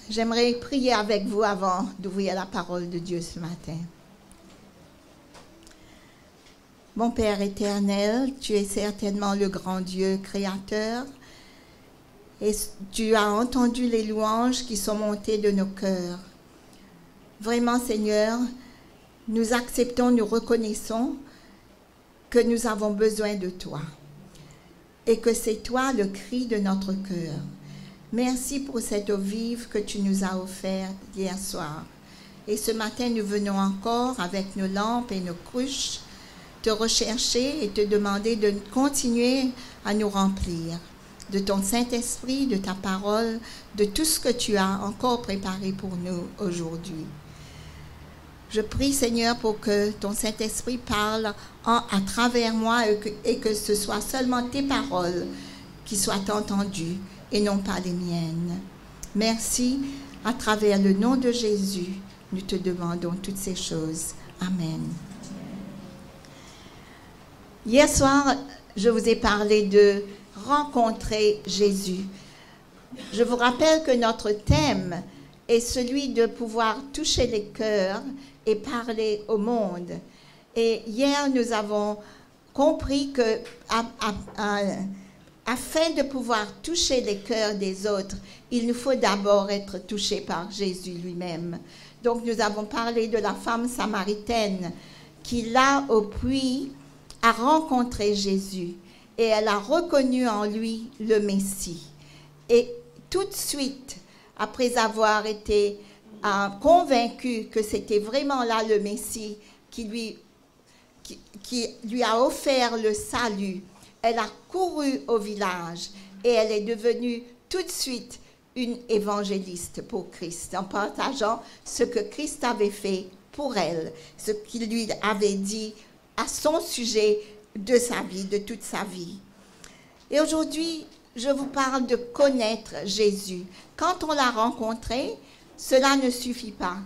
J'aimerais prier avec vous avant d'ouvrir la parole de Dieu ce matin. Mon Père éternel, tu es certainement le grand Dieu créateur et tu as entendu les louanges qui sont montées de nos cœurs. Vraiment, Seigneur, nous acceptons, nous reconnaissons que nous avons besoin de toi et que c'est toi le cri de notre cœur. Merci pour cette eau vive que tu nous as offerte hier soir. Et ce matin, nous venons encore avec nos lampes et nos cruches te rechercher et te demander de continuer à nous remplir de ton Saint-Esprit, de ta parole, de tout ce que tu as encore préparé pour nous aujourd'hui. Je prie, Seigneur, pour que ton Saint-Esprit parle à travers moi et que ce soit seulement tes paroles qui soient entendues et non pas les miennes. Merci, à travers le nom de Jésus, nous te demandons toutes ces choses. Amen. Hier soir, je vous ai parlé de rencontrer Jésus. Je vous rappelle que notre thème est celui de pouvoir toucher les cœurs et parler au monde. Et hier, nous avons compris que afin de pouvoir toucher les cœurs des autres, il nous faut d'abord être touché par Jésus lui-même. Donc, nous avons parlé de la femme samaritaine qui, là, au puits, a rencontré Jésus et elle a reconnu en lui le Messie. Et tout de suite, après avoir été convaincue que c'était vraiment là le Messie qui lui a offert le salut, elle a couru au village et elle est devenue tout de suite une évangéliste pour Christ, en partageant ce que Christ avait fait pour elle, ce qu'il lui avait dit à son sujet de sa vie, de toute sa vie. Et aujourd'hui, je vous parle de connaître Jésus. Quand on l'a rencontré, cela ne suffit pas.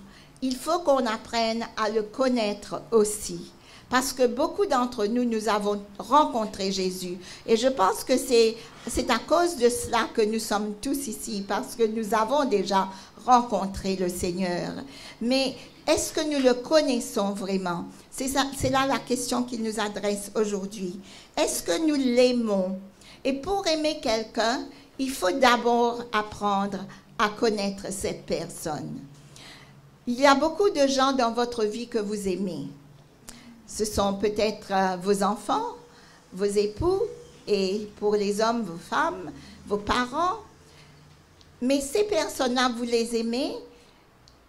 Il faut qu'on apprenne à le connaître aussi. Parce que beaucoup d'entre nous, nous avons rencontré Jésus. Et je pense que c'est à cause de cela que nous sommes tous ici, parce que nous avons déjà rencontré le Seigneur. Mais est-ce que nous le connaissons vraiment? C'est là la question qu'il nous adresse aujourd'hui. Est-ce que nous l'aimons? Et pour aimer quelqu'un, il faut d'abord apprendre à connaître cette personne. Il y a beaucoup de gens dans votre vie que vous aimez. Ce sont peut-être vos enfants, vos époux, et pour les hommes, vos femmes, vos parents. Mais ces personnes-là, vous les aimez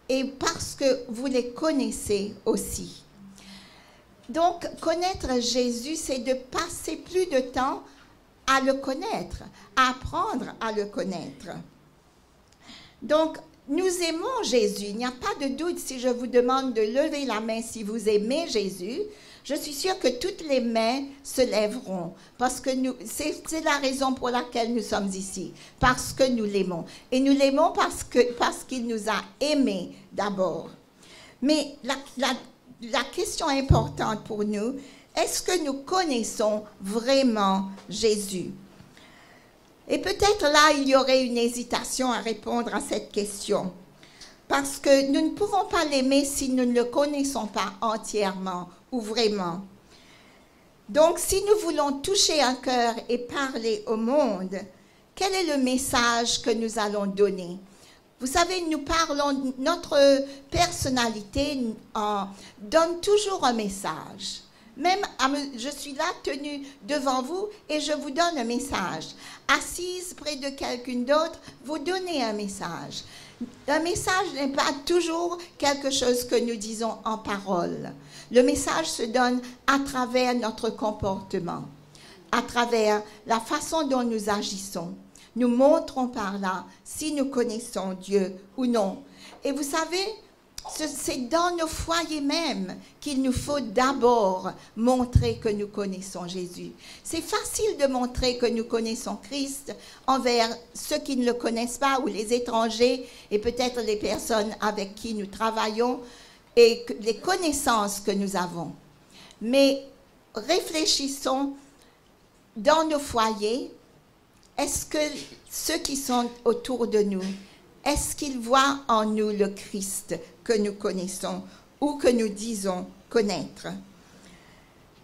et parce que vous les connaissez aussi. Donc, connaître Jésus, c'est de passer plus de temps à le connaître, à apprendre à le connaître. Donc, nous aimons Jésus. Il n'y a pas de doute si je vous demande de lever la main si vous aimez Jésus. Je suis sûre que toutes les mains se lèveront parce que c'est la raison pour laquelle nous sommes ici, parce que nous l'aimons. Et nous l'aimons parce qu'il nous a aimés d'abord. Mais la question importante pour nous, est-ce que nous connaissons vraiment Jésus? Et peut-être là, il y aurait une hésitation à répondre à cette question. Parce que nous ne pouvons pas l'aimer si nous ne le connaissons pas entièrement ou vraiment. Donc, si nous voulons toucher un cœur et parler au monde, quel est le message que nous allons donner? Vous savez, nous parlons, notre personnalité donne toujours un message. Même, je suis là, tenue devant vous, et je vous donne un message. Assise près de quelqu'un d'autre, vous donnez un message. Un message n'est pas toujours quelque chose que nous disons en parole. Le message se donne à travers notre comportement, à travers la façon dont nous agissons. Nous montrons par là si nous connaissons Dieu ou non. Et vous savez, c'est dans nos foyers même qu'il nous faut d'abord montrer que nous connaissons Jésus. C'est facile de montrer que nous connaissons Christ envers ceux qui ne le connaissent pas ou les étrangers et peut-être les personnes avec qui nous travaillons et les connaissances que nous avons. Mais réfléchissons dans nos foyers. Est-ce que ceux qui sont autour de nous, Est-ce qu'il voit en nous le Christ que nous connaissons ou que nous disons connaître?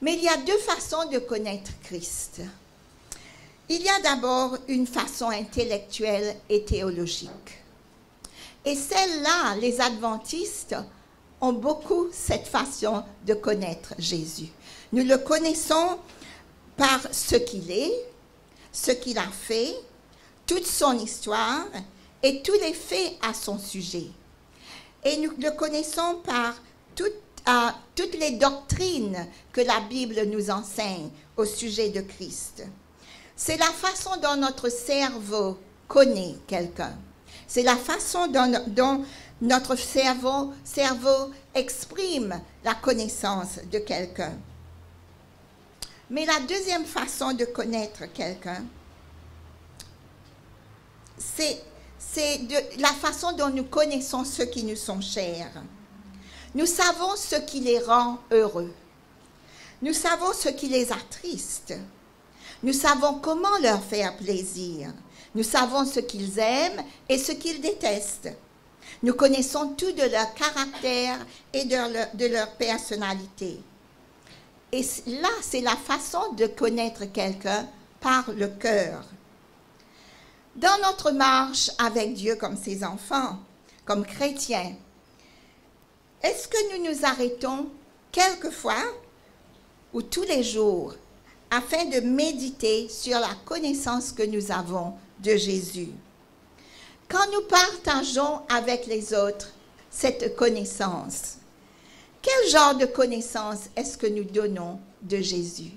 Mais il y a deux façons de connaître Christ. Il y a d'abord une façon intellectuelle et théologique. Et celle-là, les adventistes ont beaucoup cette façon de connaître Jésus. Nous le connaissons par ce qu'il est, ce qu'il a fait, toute son histoire et tous les faits à son sujet. Et nous le connaissons par toutes les doctrines que la Bible nous enseigne au sujet de Christ. C'est la façon dont notre cerveau connaît quelqu'un. C'est la façon dont notre cerveau exprime la connaissance de quelqu'un. Mais la deuxième façon de connaître quelqu'un, c'est la façon dont nous connaissons ceux qui nous sont chers. Nous savons ce qui les rend heureux. Nous savons ce qui les attriste. Nous savons comment leur faire plaisir. Nous savons ce qu'ils aiment et ce qu'ils détestent. Nous connaissons tout de leur caractère et de leur personnalité. Et là, c'est la façon de connaître quelqu'un par le cœur. Dans notre marche avec Dieu comme ses enfants, comme chrétiens, est-ce que nous nous arrêtons quelquefois ou tous les jours afin de méditer sur la connaissance que nous avons de Jésus? Quand nous partageons avec les autres cette connaissance, quel genre de connaissance est-ce que nous donnons de Jésus?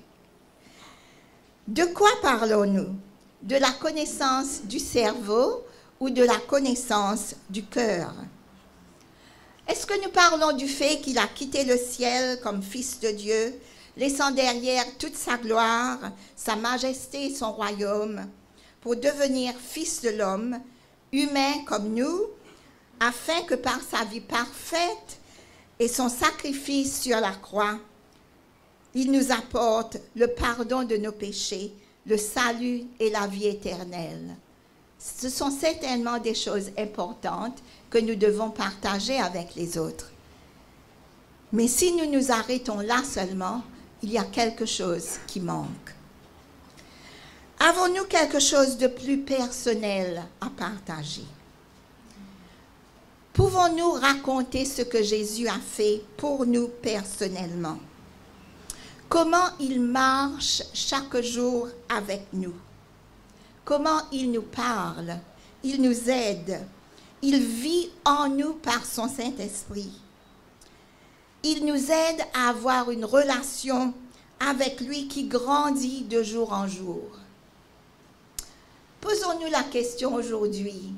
De quoi parlons-nous? De la connaissance du cerveau ou de la connaissance du cœur? Est-ce que nous parlons du fait qu'il a quitté le ciel comme Fils de Dieu, laissant derrière toute sa gloire, sa majesté et son royaume, pour devenir Fils de l'homme, humain comme nous, afin que par sa vie parfaite et son sacrifice sur la croix, il nous apporte le pardon de nos péchés, le salut et la vie éternelle? Ce sont certainement des choses importantes que nous devons partager avec les autres. Mais si nous nous arrêtons là seulement, il y a quelque chose qui manque. Avons-nous quelque chose de plus personnel à partager? Pouvons-nous raconter ce que Jésus a fait pour nous personnellement? Comment il marche chaque jour avec nous? Comment il nous parle? Il nous aide. Il vit en nous par son Saint-Esprit. Il nous aide à avoir une relation avec lui qui grandit de jour en jour. Posons-nous la question aujourd'hui.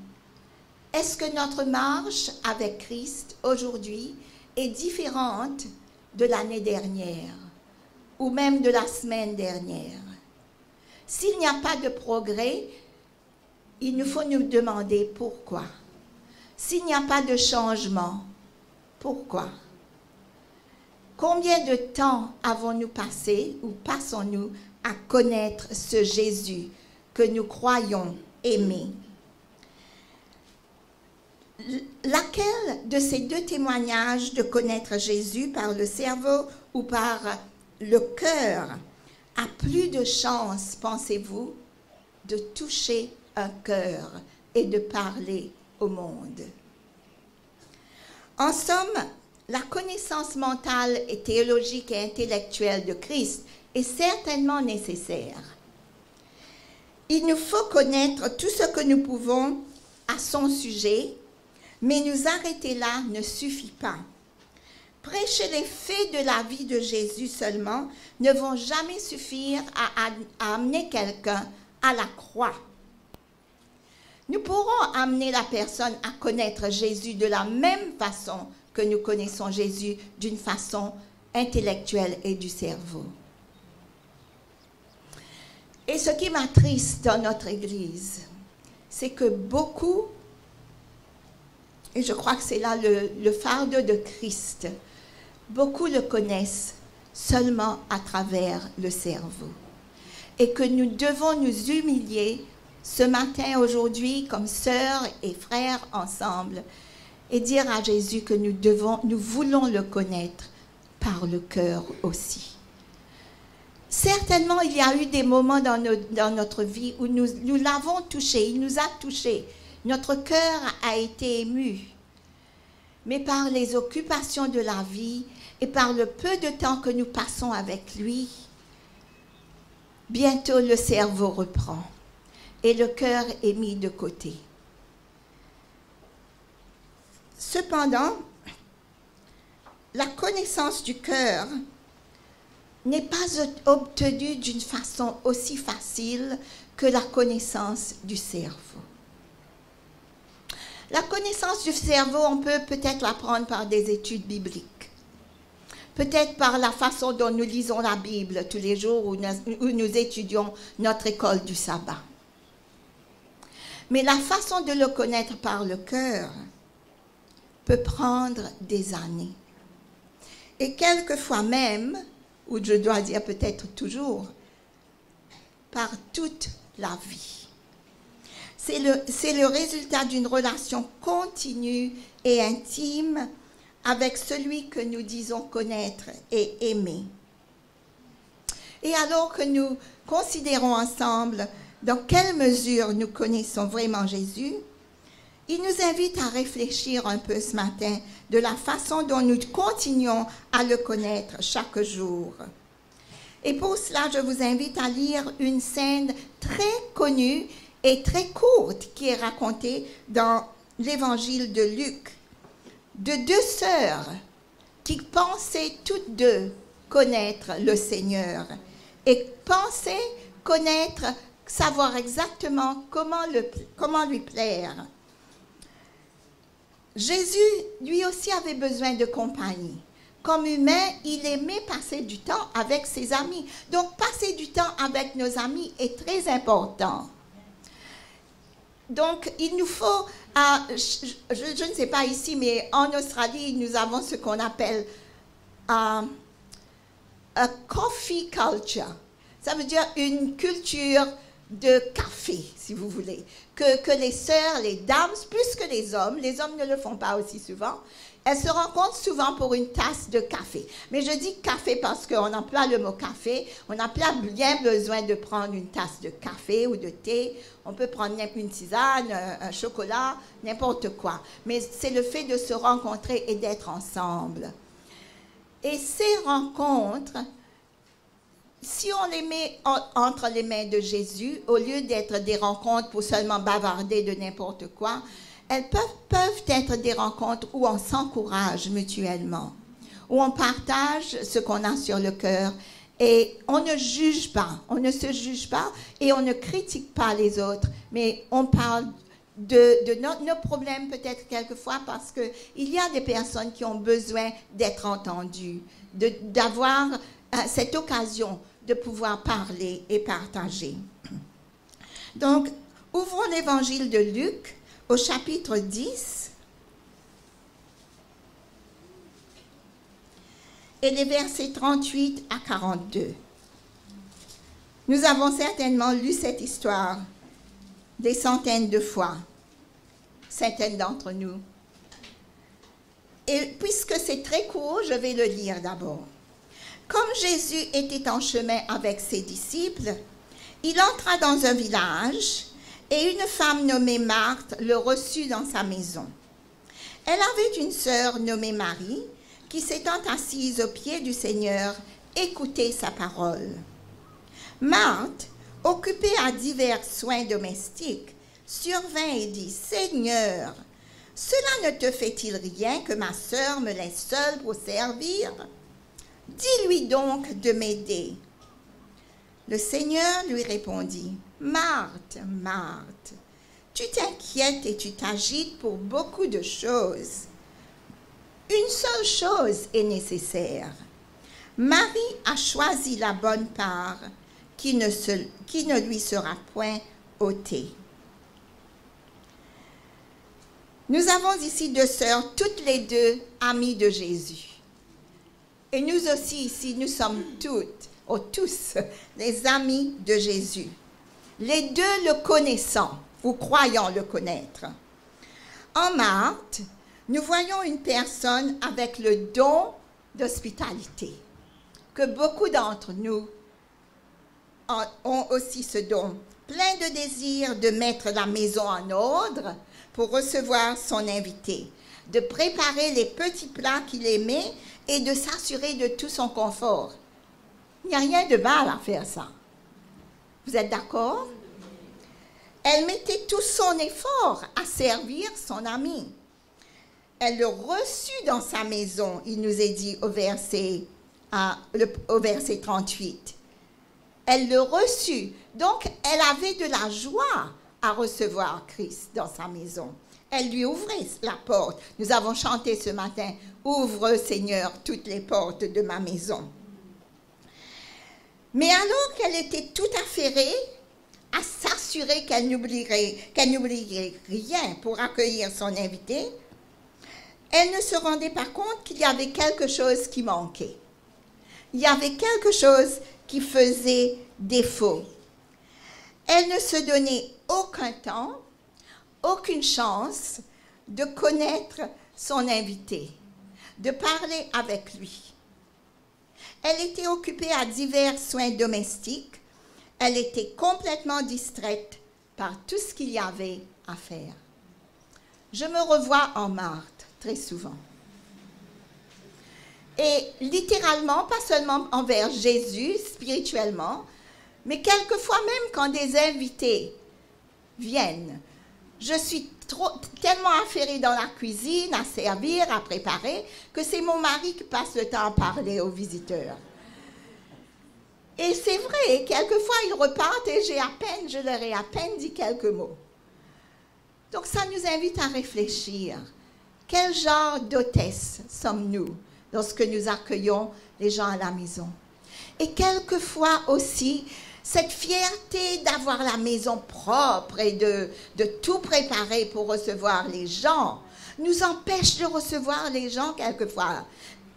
Est-ce que notre marche avec Christ aujourd'hui est différente de l'année dernière ou même de la semaine dernière? S'il n'y a pas de progrès, il nous faut nous demander pourquoi. S'il n'y a pas de changement, pourquoi? Combien de temps avons-nous passé ou passons-nous à connaître ce Jésus que nous croyons aimer? Laquelle de ces deux témoignages de connaître Jésus par le cerveau ou par le cœur a plus de chance, pensez-vous, de toucher un cœur et de parler au monde? En somme, la connaissance mentale et théologique et intellectuelle de Christ est certainement nécessaire. Il nous faut connaître tout ce que nous pouvons à son sujet, mais nous arrêter là ne suffit pas. Prêcher les faits de la vie de Jésus seulement ne vont jamais suffire à amener quelqu'un à la croix. Nous pourrons amener la personne à connaître Jésus de la même façon que nous connaissons Jésus, d'une façon intellectuelle et du cerveau. Et ce qui m'attriste dans notre Église, c'est que beaucoup, et je crois que c'est là le fardeau de Christ, beaucoup le connaissent seulement à travers le cerveau. Et que nous devons nous humilier ce matin, aujourd'hui, comme sœurs et frères ensemble, et dire à Jésus que nous voulons le connaître par le cœur aussi. Certainement, il y a eu des moments dans notre vie où nous l'avons touché, il nous a touchés. Notre cœur a été ému. Mais par les occupations de la vie et par le peu de temps que nous passons avec lui, bientôt le cerveau reprend et le cœur est mis de côté. Cependant, la connaissance du cœur n'est pas obtenue d'une façon aussi facile que la connaissance du cerveau. La connaissance du cerveau, on peut peut-être l'apprendre par des études bibliques, peut-être par la façon dont nous lisons la Bible tous les jours où nous étudions notre école du sabbat. Mais la façon de le connaître par le cœur peut prendre des années. Et quelquefois même, ou je dois dire peut-être toujours, par toute la vie. C'est le résultat d'une relation continue et intime avec celui que nous disons connaître et aimer. Et alors que nous considérons ensemble dans quelle mesure nous connaissons vraiment Jésus, il nous invite à réfléchir un peu ce matin de la façon dont nous continuons à le connaître chaque jour. Et pour cela, je vous invite à lire une scène très connue et très courte qui est racontée dans l'évangile de Luc, de deux sœurs qui pensaient toutes deux connaître le Seigneur et pensaient connaître, savoir exactement comment lui plaire. Jésus, lui aussi, avait besoin de compagnie. Comme humain, il aimait passer du temps avec ses amis. Donc, passer du temps avec nos amis est très important. Donc, il nous faut, je ne sais pas ici, mais en Australie, nous avons ce qu'on appelle a coffee culture. Ça veut dire une culture de café, si vous voulez. Que les sœurs, les dames, plus que les hommes ne le font pas aussi souvent, elles se rencontrent souvent pour une tasse de café. Mais je dis café parce qu'on emploie le mot café. On n'a pas bien besoin de prendre une tasse de café ou de thé. On peut prendre une tisane, un chocolat, n'importe quoi. Mais c'est le fait de se rencontrer et d'être ensemble. Et ces rencontres, si on les met entre les mains de Jésus, au lieu d'être des rencontres pour seulement bavarder de n'importe quoi, elles peuvent être des rencontres où on s'encourage mutuellement, où on partage ce qu'on a sur le cœur et on ne juge pas, on ne se juge pas et on ne critique pas les autres, mais on parle de nos problèmes peut-être quelquefois parce qu'il y a des personnes qui ont besoin d'être entendues, d'avoir cette occasion de pouvoir parler et partager. Donc, ouvrons l'évangile de Luc au chapitre 10 et les versets 38 à 42. Nous avons certainement lu cette histoire des centaines de fois, certaines d'entre nous. Et puisque c'est très court, je vais le lire d'abord. Comme Jésus était en chemin avec ses disciples, il entra dans un village et une femme nommée Marthe le reçut dans sa maison. Elle avait une sœur nommée Marie qui, s'étant assise aux pieds du Seigneur, écoutait sa parole. Marthe, occupée à divers soins domestiques, survint et dit, « Seigneur, cela ne te fait-il rien que ma sœur me laisse seule pour servir ? Dis-lui donc de m'aider. » Le Seigneur lui répondit, « Marthe, Marthe, tu t'inquiètes et tu t'agites pour beaucoup de choses. Une seule chose est nécessaire. Marie a choisi la bonne part qui ne lui sera point ôtée. » Nous avons ici deux sœurs, toutes les deux amies de Jésus. Et nous aussi ici, nous sommes tous les amis de Jésus. les deux le connaissant, ou croyant le connaître. En Marthe, nous voyons une personne avec le don d'hospitalité, que beaucoup d'entre nous ont aussi ce don, plein de désir de mettre la maison en ordre pour recevoir son invité, de préparer les petits plats qu'il aimait et de s'assurer de tout son confort. Il n'y a rien de mal à faire ça. Vous êtes d'accord? Elle mettait tout son effort à servir son ami. Elle le reçut dans sa maison, il nous est dit au verset 38. Elle le reçut. Donc, elle avait de la joie à recevoir Christ dans sa maison. Elle lui ouvrait la porte. Nous avons chanté ce matin, « Ouvre, Seigneur, toutes les portes de ma maison ». Mais alors qu'elle était tout affairée à s'assurer qu'elle n'oublierait rien pour accueillir son invité, elle ne se rendait pas compte qu'il y avait quelque chose qui manquait. Il y avait quelque chose qui faisait défaut. Elle ne se donnait aucun temps, aucune chance de connaître son invité, de parler avec lui. Elle était occupée à divers soins domestiques. Elle était complètement distraite par tout ce qu'il y avait à faire. Je me revois en Marthe très souvent. Et littéralement, pas seulement envers Jésus, spirituellement, mais quelquefois même quand des invités viennent, je suis tellement affairée dans la cuisine, à servir, à préparer, que c'est mon mari qui passe le temps à parler aux visiteurs. Et c'est vrai, quelquefois ils repartent et je leur ai à peine dit quelques mots. Donc ça nous invite à réfléchir. Quel genre d'hôtesse sommes-nous lorsque nous accueillons les gens à la maison? Et quelquefois aussi, cette fierté d'avoir la maison propre et de tout préparer pour recevoir les gens nous empêche de recevoir les gens quelquefois.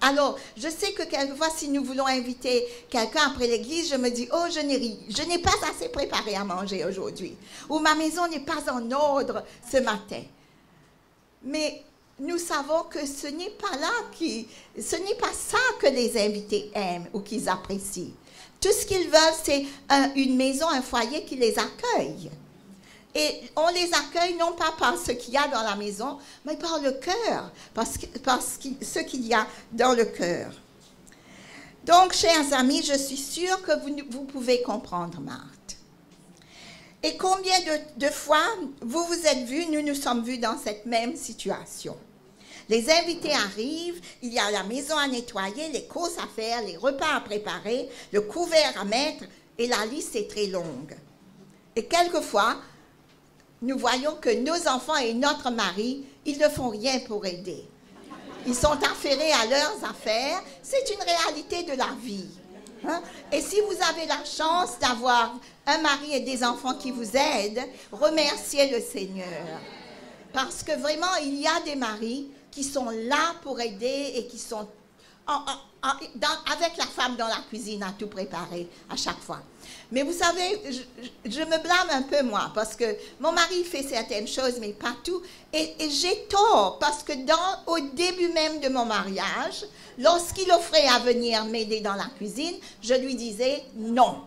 Alors, je sais que quelquefois, si nous voulons inviter quelqu'un après l'église, je me dis, oh, je n'ai pas assez préparé à manger aujourd'hui, ou ma maison n'est pas en ordre ce matin. Mais nous savons que ce n'est pas ça que les invités aiment ou qu'ils apprécient. Tout ce qu'ils veulent, c'est une maison, un foyer qui les accueille. Et on les accueille non pas par ce qu'il y a dans la maison, mais par le cœur, ce qu'il y a dans le cœur. Donc, chers amis, je suis sûre que vous pouvez comprendre Marthe. Et combien de fois vous vous êtes vus, nous nous sommes vus dans cette même situation. Les invités arrivent, il y a la maison à nettoyer, les courses à faire, les repas à préparer, le couvert à mettre, et la liste est très longue. Et quelquefois, nous voyons que nos enfants et notre mari, ils ne font rien pour aider. Ils sont affairés à leurs affaires. C'est une réalité de la vie. Hein? Et si vous avez la chance d'avoir un mari et des enfants qui vous aident, remerciez le Seigneur. Parce que vraiment, il y a des maris qui sont là pour aider et qui sont avec la femme dans la cuisine à tout préparer à chaque fois. Mais vous savez, je me blâme un peu moi, parce que mon mari fait certaines choses, mais pas tout. Et j'ai tort, parce que au début même de mon mariage, lorsqu'il offrait à venir m'aider dans la cuisine, je lui disais non.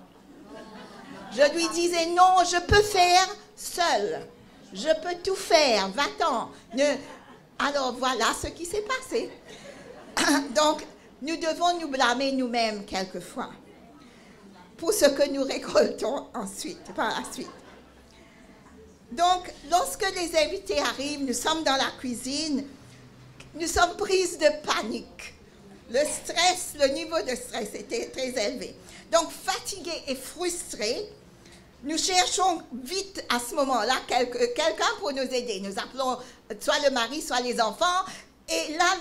Je lui disais non, je peux faire seule. Je peux tout faire, va-t'en. Alors voilà ce qui s'est passé. Donc, nous devons nous blâmer nous-mêmes quelquefois pour ce que nous récoltons par la suite. Donc, lorsque les invités arrivent, nous sommes dans la cuisine, nous sommes prises de panique. Le niveau de stress était très élevé. Donc, fatigués et frustrés, nous cherchons vite à ce moment-là quelqu'un pour nous aider. Nous appelons soit le mari, soit les enfants, et là,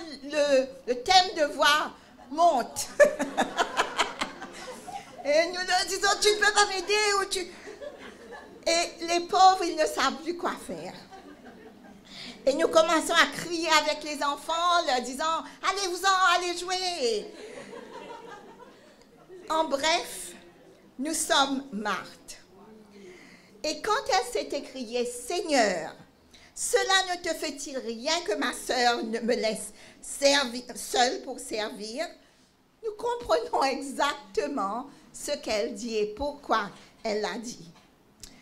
le thème de voix monte. Et nous leur disons, tu ne peux pas m'aider Et les pauvres, ils ne savent plus quoi faire. Et nous commençons à crier avec les enfants, leur disant, allez-vous-en, allez jouer. En bref, nous sommes Marthe. Et quand elle s'est écriée, Seigneur, cela ne te fait-il rien que ma sœur ne me laisse servir, seule pour servir? Nous comprenons exactement ce qu'elle dit et pourquoi elle l'a dit.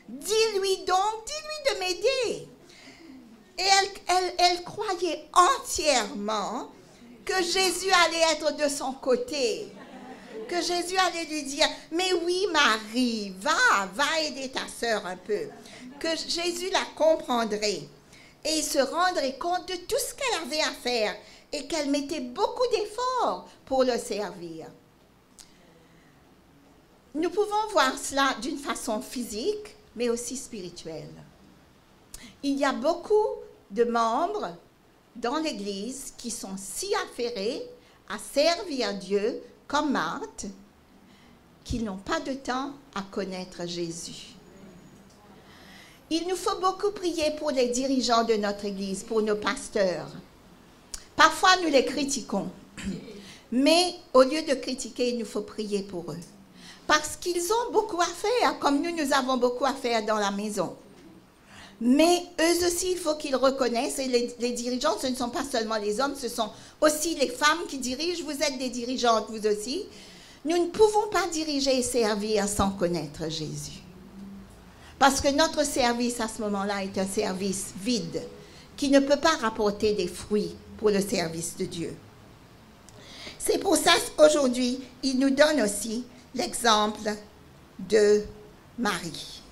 Dis-lui donc, dis-lui de m'aider. Et elle croyait entièrement que Jésus allait être de son côté, que Jésus allait lui dire, mais oui Marie, va aider ta sœur un peu, que Jésus la comprendrait et il se rendrait compte de tout ce qu'elle avait à faire et qu'elle mettait beaucoup d'efforts pour le servir. Nous pouvons voir cela d'une façon physique, mais aussi spirituelle. Il y a beaucoup de membres dans l'Église qui sont si affairés à servir Dieu comme Marthe, qu'ils n'ont pas de temps à connaître Jésus. Il nous faut beaucoup prier pour les dirigeants de notre Église, pour nos pasteurs. Parfois, nous les critiquons, mais au lieu de critiquer, il nous faut prier pour eux. Parce qu'ils ont beaucoup à faire, comme nous avons beaucoup à faire dans la maison. Mais eux aussi, il faut qu'ils reconnaissent, et les dirigeants, ce ne sont pas seulement les hommes, ce sont aussi les femmes qui dirigent. Vous êtes des dirigeantes, vous aussi. Nous ne pouvons pas diriger et servir sans connaître Jésus. Parce que notre service à ce moment-là est un service vide, qui ne peut pas rapporter des fruits pour le service de Dieu. C'est pour ça qu'aujourd'hui, il nous donne aussi l'exemple de Marie.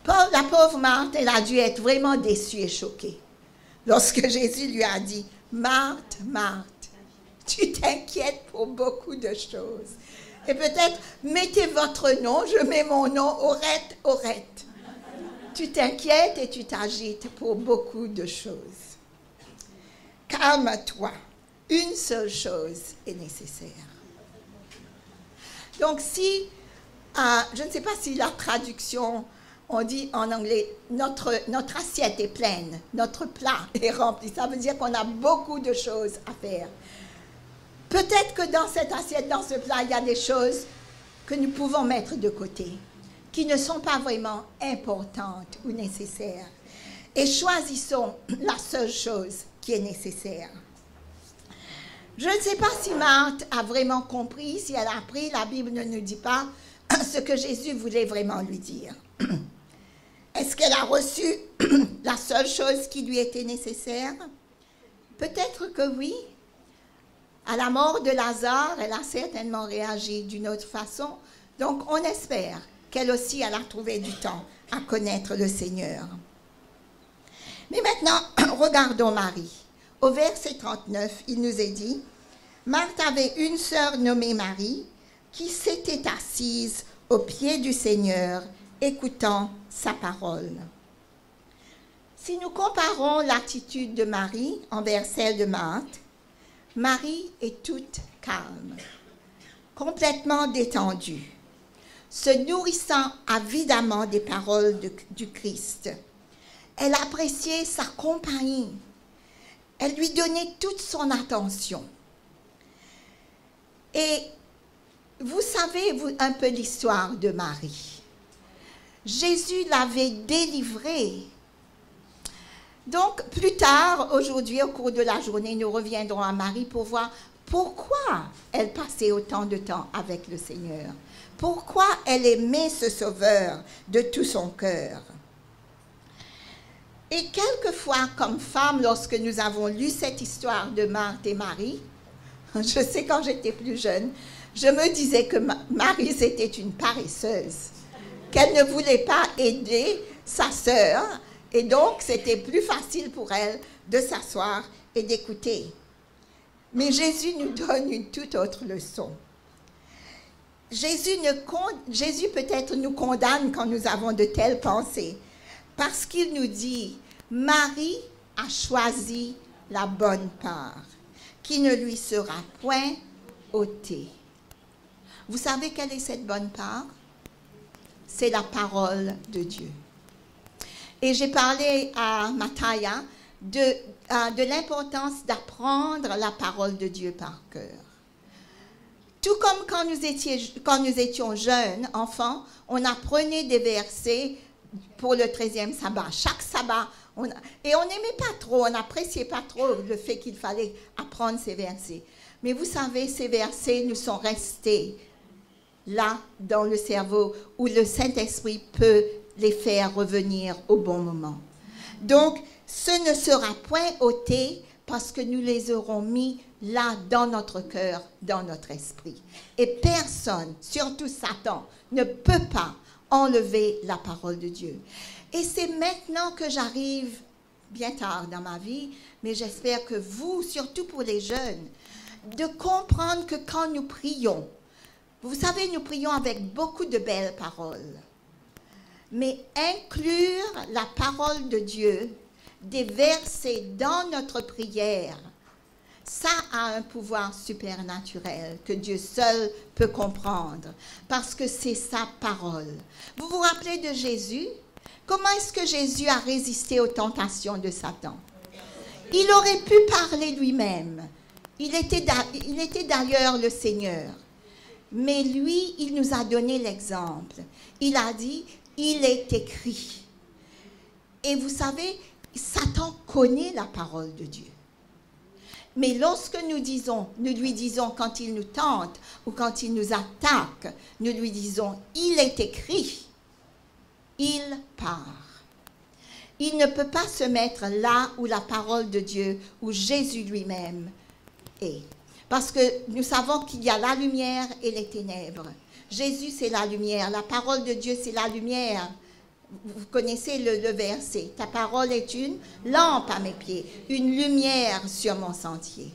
La pauvre Marthe, elle a dû être vraiment déçue et choquée lorsque Jésus lui a dit, Marthe, Marthe, tu t'inquiètes pour beaucoup de choses. Et peut-être, mettez votre nom, je mets mon nom, Aurette, Aurette. Tu t'inquiètes et tu t'agites pour beaucoup de choses. Calme-toi, une seule chose est nécessaire. Donc si, je ne sais pas si la traduction, on dit en anglais, notre assiette est pleine, notre plat est rempli. Ça veut dire qu'on a beaucoup de choses à faire. Peut-être que dans cette assiette, dans ce plat, il y a des choses que nous pouvons mettre de côté, qui ne sont pas vraiment importantes ou nécessaires. Et choisissons la seule chose qui est nécessaire. Je ne sais pas si Marthe a vraiment compris, si elle a appris, la Bible ne nous dit pas ce que Jésus voulait vraiment lui dire. Est-ce qu'elle a reçu la seule chose qui lui était nécessaire? Peut-être que oui. À la mort de Lazare, elle a certainement réagi d'une autre façon. Donc, on espère qu'elle aussi, elle a trouvé du temps à connaître le Seigneur. Mais maintenant, regardons Marie. Au verset 39, il nous est dit, Marthe avait une sœur nommée Marie qui s'était assise au pied du Seigneur, écoutant sa parole. Si nous comparons l'attitude de Marie envers celle de Marthe, Marie est toute calme, complètement détendue, se nourrissant avidement des paroles du Christ. Elle appréciait sa compagnie. Elle lui donnait toute son attention. Et vous savez un peu l'histoire de Marie. Jésus l'avait délivrée. Donc, plus tard, aujourd'hui, au cours de la journée, nous reviendrons à Marie pour voir pourquoi elle passait autant de temps avec le Seigneur. Pourquoi elle aimait ce Sauveur de tout son cœur. Et quelquefois, comme femme, lorsque nous avons lu cette histoire de Marthe et Marie, je sais quand j'étais plus jeune, je me disais que Marie, c'était une paresseuse, qu'elle ne voulait pas aider sa sœur, et donc c'était plus facile pour elle de s'asseoir et d'écouter. Mais Jésus nous donne une toute autre leçon. Jésus peut-être nous condamne quand nous avons de telles pensées, parce qu'il nous dit, Marie a choisi la bonne part, qui ne lui sera point ôtée. Vous savez quelle est cette bonne part? C'est la parole de Dieu. Et j'ai parlé à Mataya de l'importance d'apprendre la parole de Dieu par cœur. Tout comme quand nous étions jeunes, enfants, on apprenait des versets pour le 13e sabbat. Chaque sabbat, et on n'aimait pas trop, on n'appréciait pas trop le fait qu'il fallait apprendre ces versets. Mais vous savez, ces versets nous sont restés là, dans le cerveau, où le Saint-Esprit peut les faire revenir au bon moment. Donc, ce ne sera point ôté parce que nous les aurons mis là, dans notre cœur, dans notre esprit. Et personne, surtout Satan, ne peut pas enlever la parole de Dieu. Et c'est maintenant que j'arrive, bien tard dans ma vie, mais j'espère que vous, surtout pour les jeunes, de comprendre que quand nous prions, vous savez, nous prions avec beaucoup de belles paroles, mais inclure la parole de Dieu, des versets dans notre prière, ça a un pouvoir supernaturel que Dieu seul peut comprendre, parce que c'est sa parole. Vous vous rappelez de Jésus? Comment est-ce que Jésus a résisté aux tentations de Satan? Il aurait pu parler lui-même. Il était d'ailleurs le Seigneur. Mais lui, il nous a donné l'exemple. Il a dit, il est écrit. Et vous savez, Satan connaît la parole de Dieu. Mais lorsque nous lui disons quand il nous tente ou quand il nous attaque, nous lui disons, il est écrit, il part. Il ne peut pas se mettre là où la parole de Dieu, où Jésus lui-même est. Parce que nous savons qu'il y a la lumière et les ténèbres. Jésus, c'est la lumière. La parole de Dieu, c'est la lumière. Vous connaissez le verset. Ta parole est une lampe à mes pieds, une lumière sur mon sentier.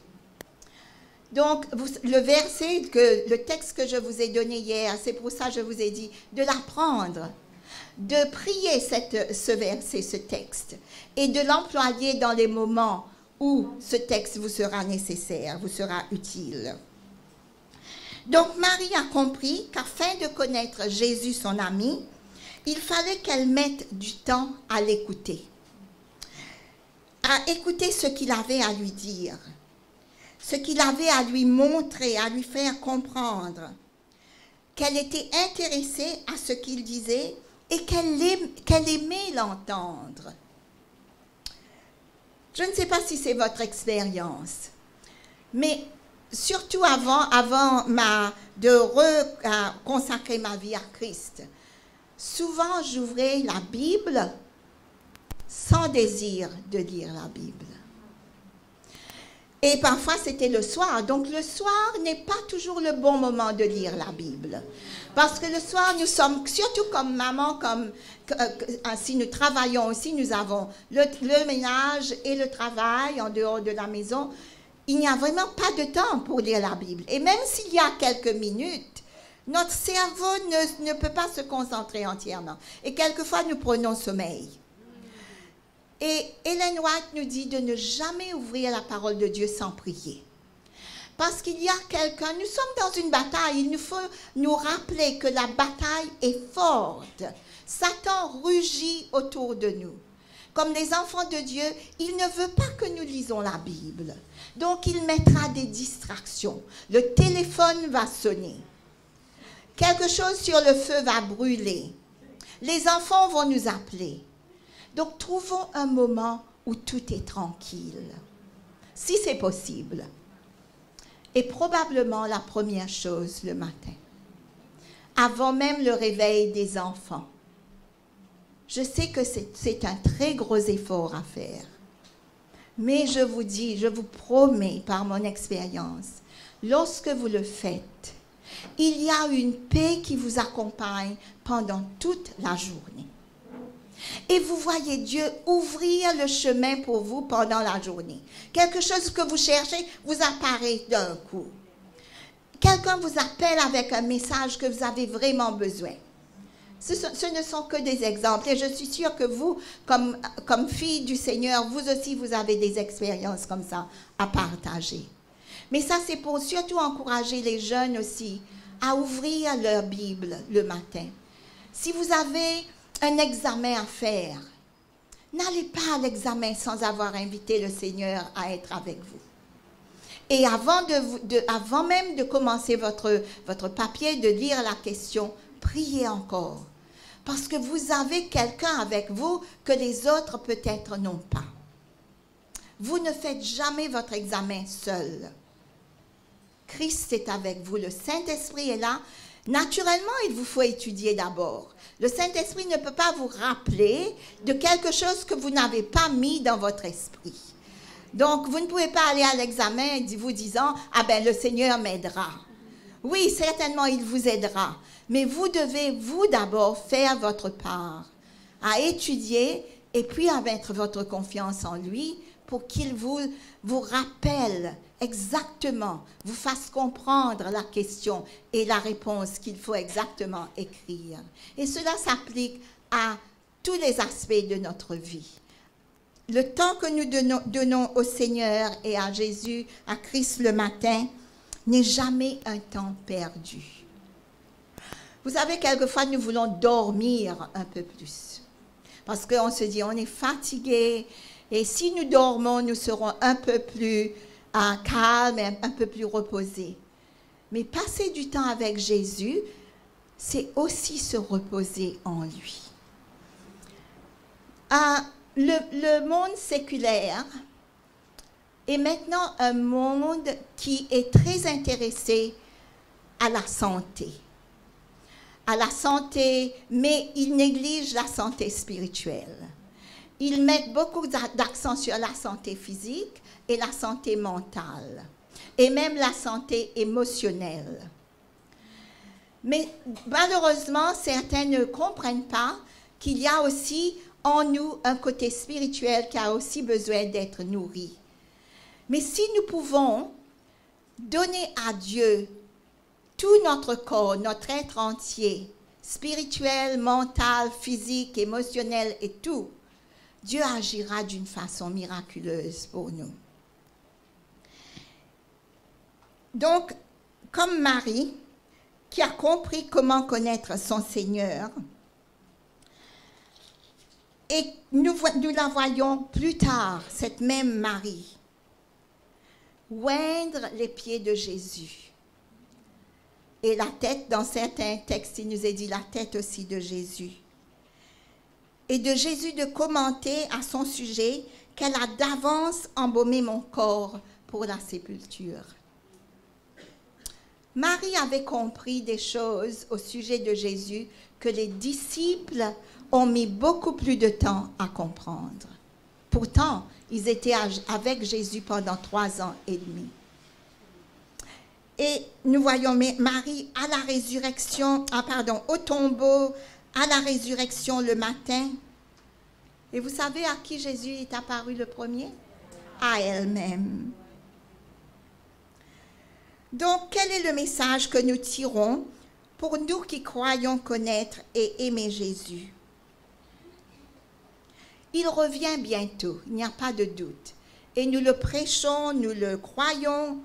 Donc, le texte que je vous ai donné hier, c'est pour ça que je vous ai dit de l'apprendre, de prier ce verset, ce texte, et de l'employer dans les moments où ce texte vous sera nécessaire, vous sera utile. Donc, Marie a compris qu'afin de connaître Jésus, son ami, il fallait qu'elle mette du temps à l'écouter, à écouter ce qu'il avait à lui dire, ce qu'il avait à lui montrer, à lui faire comprendre, qu'elle était intéressée à ce qu'il disait et qu'elle aimait l'entendre. Je ne sais pas si c'est votre expérience, mais surtout avant de consacrer ma vie à Christ, souvent j'ouvrais la Bible sans désir de lire la Bible. Et parfois c'était le soir. Donc le soir n'est pas toujours le bon moment de lire la Bible. Parce que le soir, nous sommes, surtout comme maman, si nous travaillons aussi, nous avons le ménage et le travail en dehors de la maison. Il n'y a vraiment pas de temps pour lire la Bible. Et même s'il y a quelques minutes, notre cerveau ne peut pas se concentrer entièrement. Et quelquefois, nous prenons sommeil. Et Ellen White nous dit de ne jamais ouvrir la parole de Dieu sans prier. Parce qu'il y a quelqu'un, nous sommes dans une bataille, il nous faut nous rappeler que la bataille est forte. Satan rugit autour de nous. Comme les enfants de Dieu, il ne veut pas que nous lisons la Bible. Donc il mettra des distractions. Le téléphone va sonner. Quelque chose sur le feu va brûler. Les enfants vont nous appeler. Donc trouvons un moment où tout est tranquille, si c'est possible. Et probablement la première chose le matin, avant même le réveil des enfants. Je sais que c'est un très gros effort à faire. Mais je vous dis, je vous promets par mon expérience, lorsque vous le faites, il y a une paix qui vous accompagne pendant toute la journée. Et vous voyez Dieu ouvrir le chemin pour vous pendant la journée. Quelque chose que vous cherchez vous apparaît d'un coup. Quelqu'un vous appelle avec un message que vous avez vraiment besoin. Ce ne sont que des exemples. Et je suis sûre que vous, comme fille du Seigneur, vous aussi, vous avez des expériences comme ça à partager. Mais ça, c'est pour surtout encourager les jeunes aussi à ouvrir leur Bible le matin. Si vous avez un examen à faire, n'allez pas à l'examen sans avoir invité le Seigneur à être avec vous. Et avant même de commencer votre papier, de lire la question, priez encore. Parce que vous avez quelqu'un avec vous que les autres peut-être n'ont pas. Vous ne faites jamais votre examen seul. Christ est avec vous, le Saint-Esprit est là. Naturellement, il vous faut étudier d'abord. Le Saint-Esprit ne peut pas vous rappeler de quelque chose que vous n'avez pas mis dans votre esprit. Donc, vous ne pouvez pas aller à l'examen vous disant « Ah ben, le Seigneur m'aidera ». Oui, certainement, il vous aidera. Mais vous devez, vous d'abord, faire votre part à étudier et puis à mettre votre confiance en lui pour qu'il vous rappelle exactement, vous fasse comprendre la question et la réponse qu'il faut exactement écrire. Et cela s'applique à tous les aspects de notre vie. Le temps que nous donnons au Seigneur et à Jésus, à Christ le matin, n'est jamais un temps perdu. Vous savez, quelquefois, nous voulons dormir un peu plus. Parce qu'on se dit, on est fatigué, et si nous dormons, nous serons un peu plus calmes et un peu plus reposés. Mais passer du temps avec Jésus, c'est aussi se reposer en lui. Le monde séculaire est maintenant un monde qui est très intéressé à la santé. À la santé, mais il néglige la santé spirituelle. Ils mettent beaucoup d'accent sur la santé physique et la santé mentale, et même la santé émotionnelle. Mais malheureusement, certains ne comprennent pas qu'il y a aussi en nous un côté spirituel qui a aussi besoin d'être nourri. Mais si nous pouvons donner à Dieu tout notre corps, notre être entier, spirituel, mental, physique, émotionnel et tout, Dieu agira d'une façon miraculeuse pour nous. Donc, comme Marie, qui a compris comment connaître son Seigneur, et nous la voyons plus tard, cette même Marie, oindre les pieds de Jésus. Et la tête, dans certains textes, il nous est dit la tête aussi de Jésus. Et de Jésus de commenter à son sujet qu'elle a d'avance embaumé mon corps pour la sépulture. Marie avait compris des choses au sujet de Jésus que les disciples ont mis beaucoup plus de temps à comprendre. Pourtant, ils étaient avec Jésus pendant 3 ans et demi. Et nous voyons Marie à la résurrection, au tombeau, à la résurrection le matin. Et vous savez à qui Jésus est apparu le premier? À elle-même. Donc, quel est le message que nous tirons pour nous qui croyons connaître et aimer Jésus? Il revient bientôt, il n'y a pas de doute. Et nous le prêchons, nous le croyons,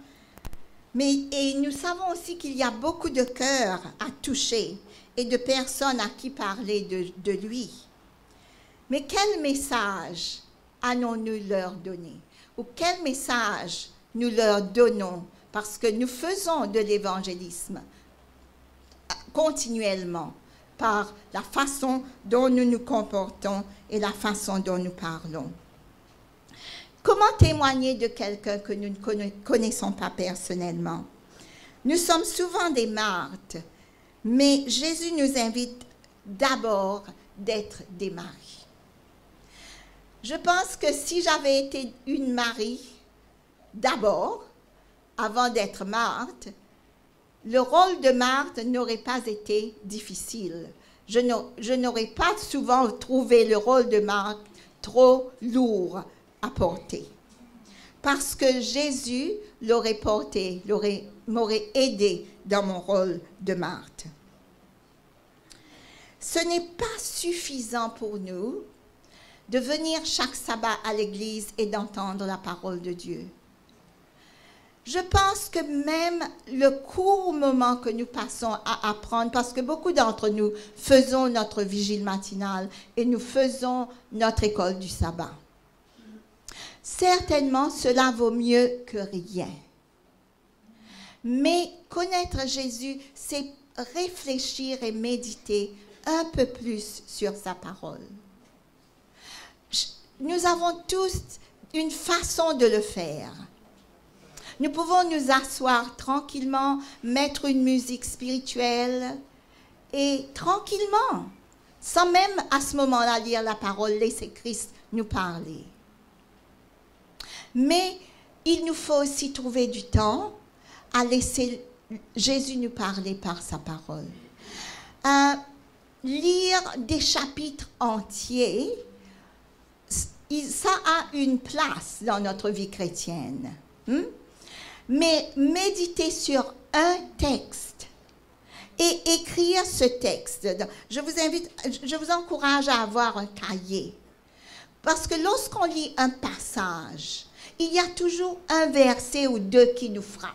et nous savons aussi qu'il y a beaucoup de cœurs à toucher et de personnes à qui parler de lui. Mais quel message allons-nous leur donner? Ou quel message nous leur donnons? Parce que nous faisons de l'évangélisme continuellement par la façon dont nous nous comportons et la façon dont nous parlons. Comment témoigner de quelqu'un que nous ne connaissons pas personnellement? Nous sommes souvent des Marthes, mais Jésus nous invite d'abord d'être des Maries. Je pense que si j'avais été une Marie d'abord, avant d'être Marthe, le rôle de Marthe n'aurait pas été difficile. Je n'aurais pas souvent trouvé le rôle de Marthe trop lourd à porter. Parce que Jésus l'aurait porté, m'aurait aidé dans mon rôle de Marthe. Ce n'est pas suffisant pour nous de venir chaque sabbat à l'église et d'entendre la parole de Dieu. Je pense que même le court moment que nous passons à apprendre, parce que beaucoup d'entre nous faisons notre vigile matinale et nous faisons notre école du sabbat. Certainement, cela vaut mieux que rien. Mais connaître Jésus, c'est réfléchir et méditer un peu plus sur sa parole. Nous avons tous une façon de le faire. Nous pouvons nous asseoir tranquillement, mettre une musique spirituelle et tranquillement, sans même à ce moment-là lire la parole, laisser Christ nous parler. Mais il nous faut aussi trouver du temps à laisser Jésus nous parler par sa parole. Lire des chapitres entiers, ça a une place dans notre vie chrétienne. Mais méditer sur un texte et écrire ce texte. Je vous encourage à avoir un cahier. Parce que lorsqu'on lit un passage, il y a toujours un verset ou deux qui nous frappent.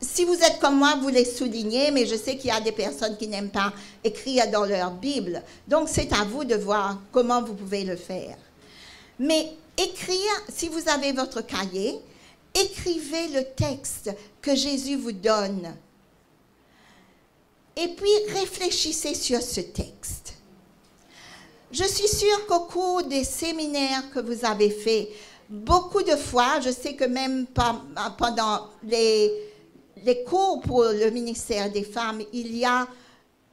Si vous êtes comme moi, vous les soulignez, mais je sais qu'il y a des personnes qui n'aiment pas écrire dans leur Bible. Donc, c'est à vous de voir comment vous pouvez le faire. Mais écrire, si vous avez votre cahier, écrivez le texte que Jésus vous donne. Et puis, réfléchissez sur ce texte. Je suis sûre qu'au cours des séminaires que vous avez faits, beaucoup de fois, je sais que même pendant les cours pour le ministère des femmes, il y a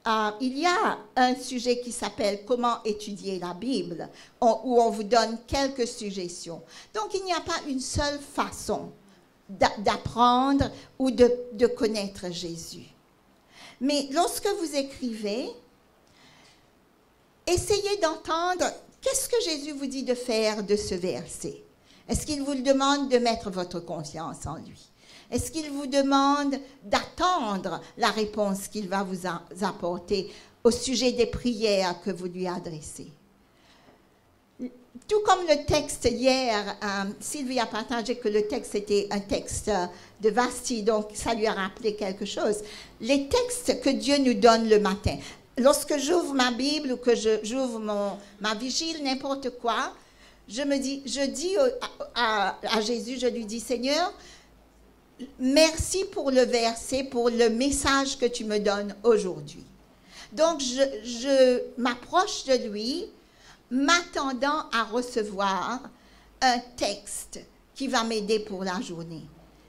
un sujet qui s'appelle « Comment étudier la Bible » où on vous donne quelques suggestions. Donc, il n'y a pas une seule façon d'apprendre ou de connaître Jésus. Mais lorsque vous écrivez, essayez d'entendre qu'est-ce que Jésus vous dit de faire de ce verset. Est-ce qu'il vous demande de mettre votre confiance en lui? Est-ce qu'il vous demande d'attendre la réponse qu'il va vous apporter au sujet des prières que vous lui adressez? Tout comme le texte hier, Sylvie a partagé que le texte était un texte de Vasti, donc ça lui a rappelé quelque chose. Les textes que Dieu nous donne le matin. Lorsque j'ouvre ma Bible ou que j'ouvre ma vigile, n'importe quoi, je dis à Jésus, je lui dis, Seigneur, merci pour le verset, pour le message que tu me donnes aujourd'hui. Donc, je m'approche de lui, m'attendant à recevoir un texte qui va m'aider pour la journée.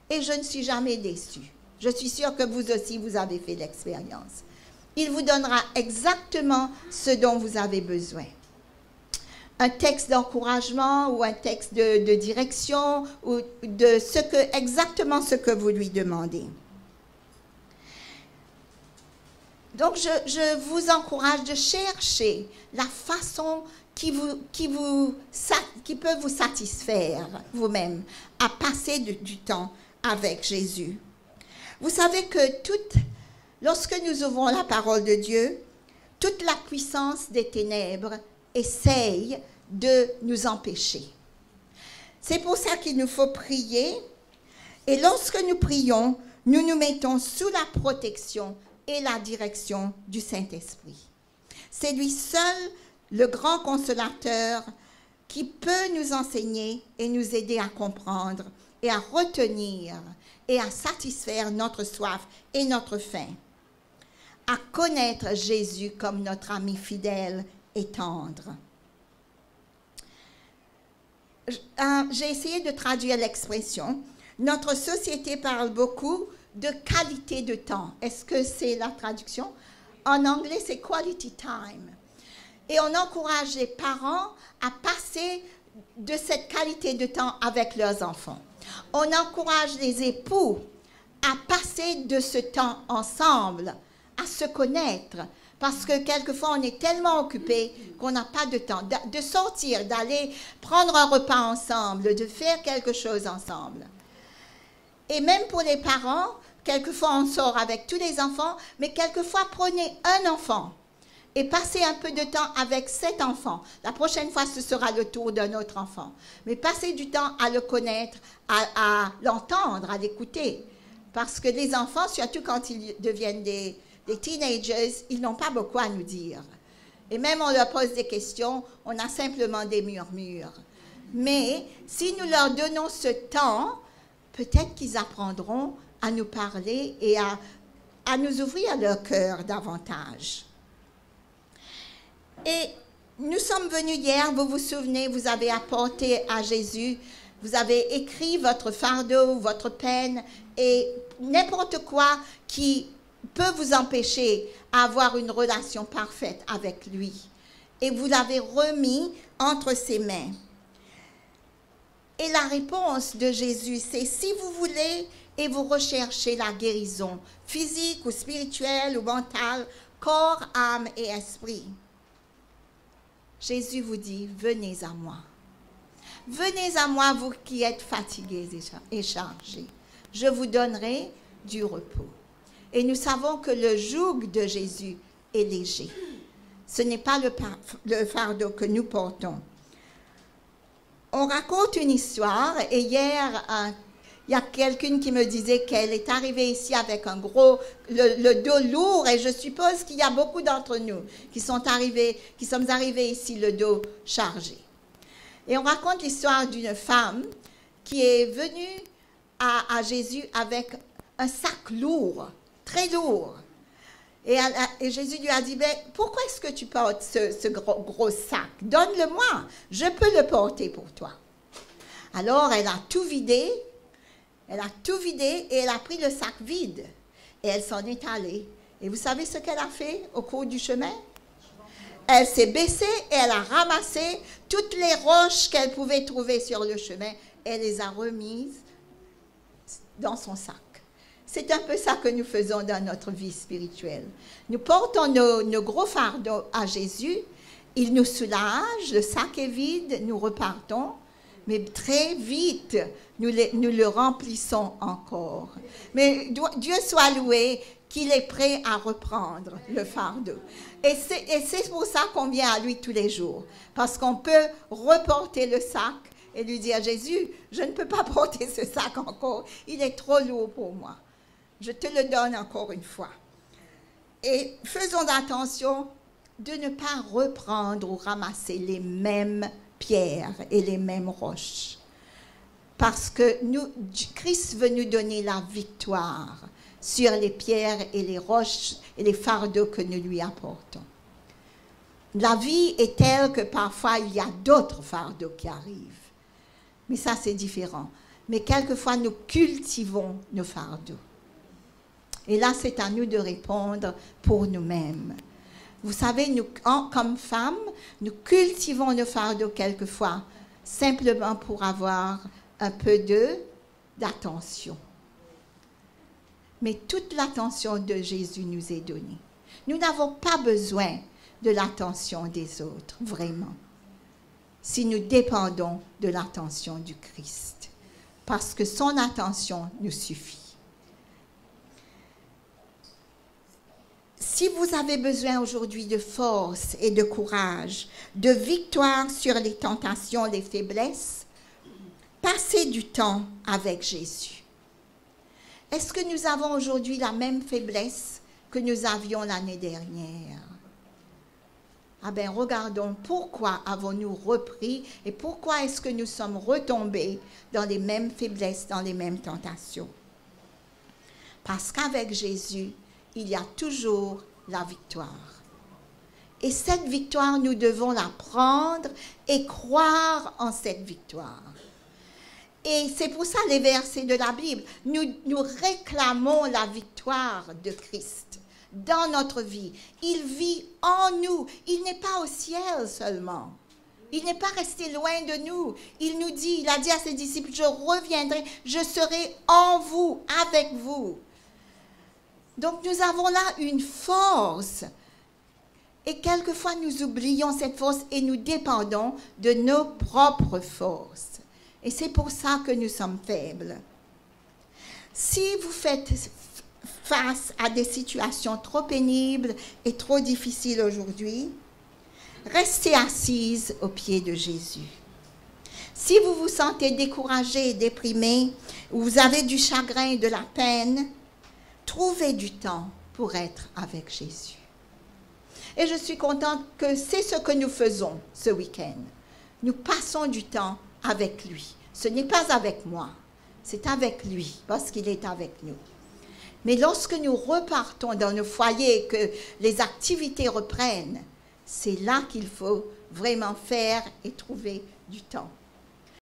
Et je ne suis jamais déçue. Je suis sûre que vous aussi, vous avez fait l'expérience. Il vous donnera exactement ce dont vous avez besoin. Un texte d'encouragement ou un texte de direction ou de exactement ce que vous lui demandez. Donc, je vous encourage de chercher la façon qui peut vous satisfaire vous-même à passer du temps avec Jésus. Vous savez que lorsque nous ouvrons la parole de Dieu, toute la puissance des ténèbres essaye de nous empêcher. C'est pour ça qu'il nous faut prier. Et lorsque nous prions, nous nous mettons sous la protection et la direction du Saint-Esprit. C'est lui seul, le grand consolateur, qui peut nous enseigner et nous aider à comprendre et à retenir et à satisfaire notre soif et notre faim, à connaître Jésus comme notre ami fidèle et tendre. J'ai essayé de traduire l'expression. Notre société parle beaucoup de qualité de temps. Est-ce que c'est la traduction? En anglais, c'est quality time. Et on encourage les parents à passer de cette qualité de temps avec leurs enfants. On encourage les époux à passer de ce temps ensemble, à se connaître. Parce que quelquefois, on est tellement occupé qu'on n'a pas de temps de sortir, d'aller prendre un repas ensemble, de faire quelque chose ensemble. Et même pour les parents, quelquefois, on sort avec tous les enfants, mais quelquefois, prenez un enfant et passez un peu de temps avec cet enfant. La prochaine fois, ce sera le tour d'un autre enfant. Mais passez du temps à le connaître, à l'entendre, à l'écouter. Parce que les enfants, surtout quand ils deviennent des teenagers, ils n'ont pas beaucoup à nous dire. Et même on leur pose des questions, on a simplement des murmures. Mais si nous leur donnons ce temps, peut-être qu'ils apprendront à nous parler et à nous ouvrir leur cœur davantage. Et nous sommes venus hier, vous vous souvenez, vous avez apporté à Jésus, vous avez écrit votre fardeau, votre peine et n'importe quoi qui peut vous empêcher d'avoir une relation parfaite avec lui. Et vous l'avez remis entre ses mains. Et la réponse de Jésus, c'est si vous voulez et vous recherchez la guérison physique ou spirituelle ou mentale, corps, âme et esprit. Jésus vous dit, venez à moi. Venez à moi, vous qui êtes fatigués et chargés. Je vous donnerai du repos. Et nous savons que le joug de Jésus est léger. Ce n'est pas le fardeau que nous portons. On raconte une histoire, et hier, il y a quelqu'un qui me disait qu'elle est arrivée ici avec le dos lourd, et je suppose qu'il y a beaucoup d'entre nous qui sommes arrivés ici le dos chargé. Et on raconte l'histoire d'une femme qui est venue à Jésus avec un sac lourd, très lourd. Et Jésus lui a dit, pourquoi est-ce que tu portes ce gros sac? Donne-le-moi, je peux le porter pour toi. Alors elle a tout vidé, et elle a pris le sac vide. Et elle s'en est allée. Et vous savez ce qu'elle a fait au cours du chemin? Elle s'est baissée et elle a ramassé toutes les roches qu'elle pouvait trouver sur le chemin. Elle les a remises dans son sac. C'est un peu ça que nous faisons dans notre vie spirituelle. Nous portons nos gros fardeaux à Jésus. Il nous soulage, le sac est vide, nous repartons. Mais très vite, nous le remplissons encore. Mais Dieu soit loué qu'il est prêt à reprendre le fardeau. Et c'est pour ça qu'on vient à lui tous les jours. Parce qu'on peut reporter le sac et lui dire, Jésus, je ne peux pas porter ce sac encore. Il est trop lourd pour moi. Je te le donne encore une fois. Et faisons attention de ne pas reprendre ou ramasser les mêmes pierres et les mêmes roches. Parce que Christ veut nous donner la victoire sur les pierres et les roches et les fardeaux que nous lui apportons. La vie est telle que parfois il y a d'autres fardeaux qui arrivent. Mais ça, c'est différent. Mais quelquefois, nous cultivons nos fardeaux. Et là, c'est à nous de répondre pour nous-mêmes. Vous savez, nous, comme femmes, nous cultivons nos fardeaux quelquefois simplement pour avoir un peu d'attention. Mais toute l'attention de Jésus nous est donnée. Nous n'avons pas besoin de l'attention des autres, vraiment, si nous dépendons de l'attention du Christ, parce que son attention nous suffit. Si vous avez besoin aujourd'hui de force et de courage, de victoire sur les tentations, les faiblesses, passez du temps avec Jésus. Est-ce que nous avons aujourd'hui la même faiblesse que nous avions l'année dernière? Ah bien, regardons pourquoi avons-nous repris et pourquoi est-ce que nous sommes retombés dans les mêmes faiblesses, dans les mêmes tentations. Parce qu'avec Jésus, il y a toujours la victoire. Et cette victoire, nous devons la prendre et croire en cette victoire. Et c'est pour ça les versets de la Bible. Nous réclamons la victoire de Christ dans notre vie. Il vit en nous. Il n'est pas au ciel seulement. Il n'est pas resté loin de nous. Il nous dit, il a dit à ses disciples, je reviendrai, je serai en vous, avec vous. Donc nous avons là une force. Et quelquefois nous oublions cette force et nous dépendons de nos propres forces. Et c'est pour ça que nous sommes faibles. Si vous faites face à des situations trop pénibles et trop difficiles aujourd'hui, restez assise aux pieds de Jésus. Si vous vous sentez découragé et déprimé, ou vous avez du chagrin et de la peine, trouvez du temps pour être avec Jésus. Et je suis contente que c'est ce que nous faisons ce week-end. Nous passons du temps avec lui. Ce n'est pas avec moi, c'est avec lui, parce qu'il est avec nous. Mais lorsque nous repartons dans nos foyers, que les activités reprennent, c'est là qu'il faut vraiment faire et trouver du temps.